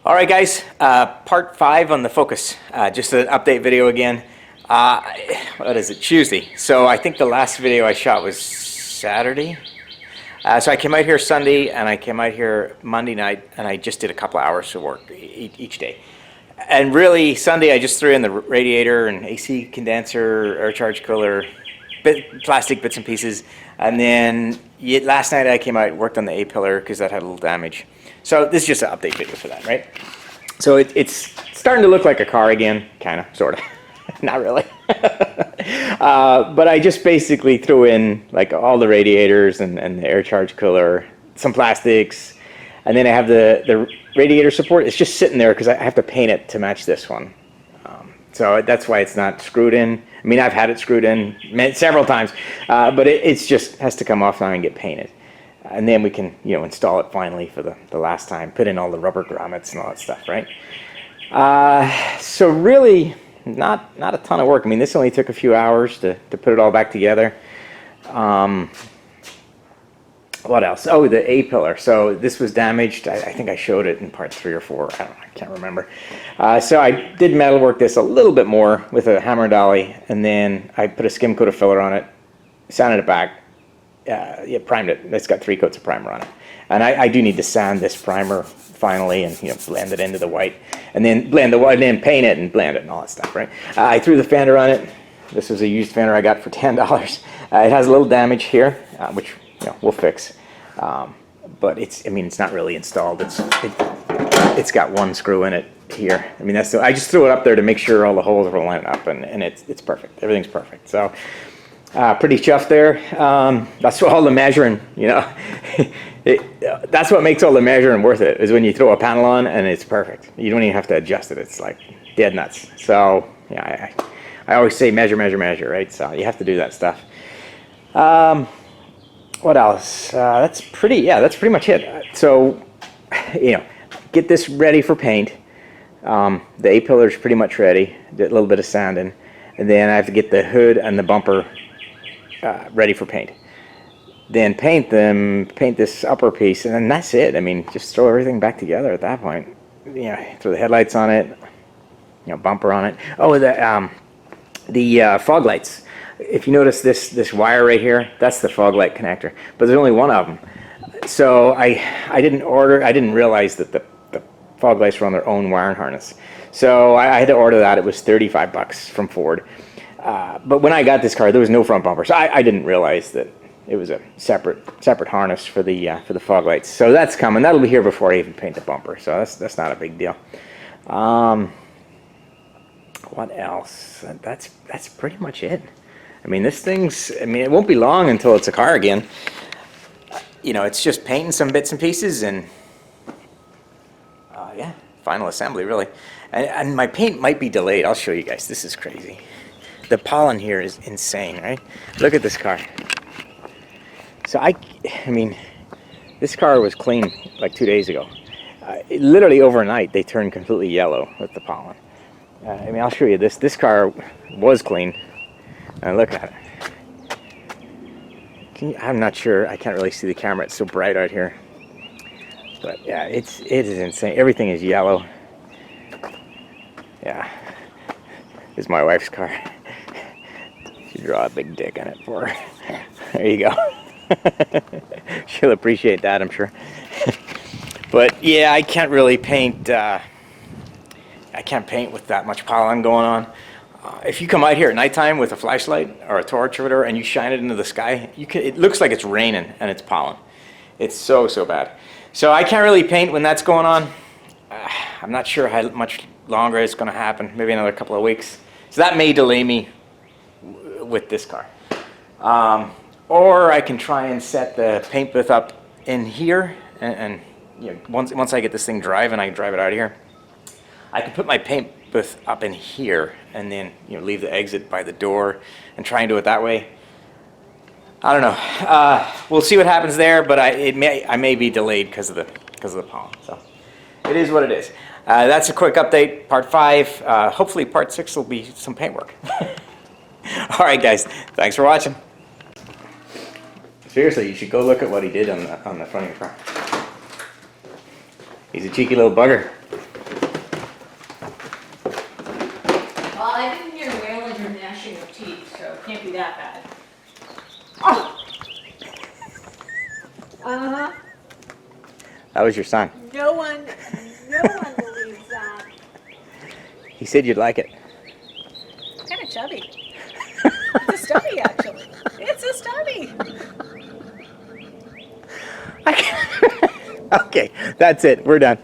All right, guys, part 5 on the Focus. Just an update video again. What is it? Tuesday. So I think the last video I shot was Saturday. So I came out here Sunday and I came out here Monday night, and I just did a couple of hours of work each day. And really, Sunday I just threw in the radiator and AC condenser, air charge cooler, plastic bits and pieces. And then last night I came out and worked on the A-pillar because that had a little damage. So this is just an update video for that, right? So it's starting to look like a car again, kind of, sort of. Not really. But I just basically threw in like all the radiators and the air charge cooler, some plastics, and then I have the radiator support. It's just sitting there because I have to paint it to match this one. So that's why it's not screwed in. I mean, I've had it screwed in several times, but it's just has to come off now and get painted. And then we can, install it finally for the last time, put in all the rubber grommets and all that stuff, right? So really, not a ton of work. I mean, this only took a few hours to put it all back together. What else? Oh, the A-pillar. So this was damaged. I think I showed it in part 3 or 4. I can't remember. So I did metalwork this a little bit more with a hammer dolly, and then I put a skim coat of filler on it, sanded it back, primed it. It's got 3 coats of primer on it. And I do need to sand this primer finally and blend it into the white, and then blend the white and paint it and blend it and all that stuff, right? I threw the fender on it. This was a used fender I got for $10. It has a little damage here, which we'll fix. But it's not really installed. It's got one screw in it here. I mean, I just threw it up there to make sure all the holes were lined up, and it's perfect. Everything's perfect. So pretty chuffed there. That's all the measuring, that's what makes all the measuring worth it, is when you throw a panel on and it's perfect. You don't even have to adjust it. It's like dead nuts. So I always say measure, measure, measure, right? So you have to do that stuff. What else? That's pretty much it. So, get this ready for paint. The A-pillar is pretty much ready. Did a little bit of sanding, and then I have to get the hood and the bumper ready for paint. Then paint this upper piece, and then that's it. I mean, just throw everything back together at that point. Throw the headlights on it, bumper on it. Oh, the fog lights. If you notice this wire right here, that's the fog light connector, but there's only one of them. So I didn't realize that the fog lights were on their own wiring harness. So I had to order that. It was $35 from Ford. But when I got this car, there was no front bumper, so I didn't realize that it was a separate harness for the fog lights. So that's coming. That'll be here before I even paint the bumper. So that's not a big deal. What else? That's pretty much it. I mean, it won't be long until it's a car again. It's just painting some bits and pieces and, final assembly, really. And my paint might be delayed. I'll show you guys. This is crazy. The pollen here is insane, right? Look at this car. So I mean, this car was clean like 2 days ago. Literally overnight, they turned completely yellow with the pollen. I mean, I'll show you this. This car was clean. And look at it. I'm not sure. I can't really see the camera. It's so bright out here. But yeah, it is insane. Everything is yellow. Yeah. This is my wife's car. She draw a big dick on it for her. There you go. She'll appreciate that, I'm sure. But yeah, I can't really paint. I can't paint with that much pollen going on. If you come out here at nighttime with a flashlight or a torch or whatever and you shine it into the sky, it looks like it's raining and it's pollen. It's so bad. So I can't really paint when that's going on. I'm not sure how much longer it's going to happen. Maybe another couple of weeks. So that may delay me with this car. Or I can try and set the paint booth up in here, and once I get this thing driving, I can drive it out of here. I can put my paint booth up in here and then leave the exit by the door and try and do it that way. I don't know. We'll see what happens there, but I may be delayed because of the pollen. So it is what it is. That's a quick update. Part 5. Hopefully part 6 will be some paint work. All right, guys. Thanks for watching. Seriously, you should go look at what he did on the front of your car. He's a cheeky little bugger. can't be that bad. Oh! Uh-huh. That was your son. No one believes that. He said you'd like it. Kind of chubby. It's a stubby, actually. It's a stubby. Okay, that's it. We're done.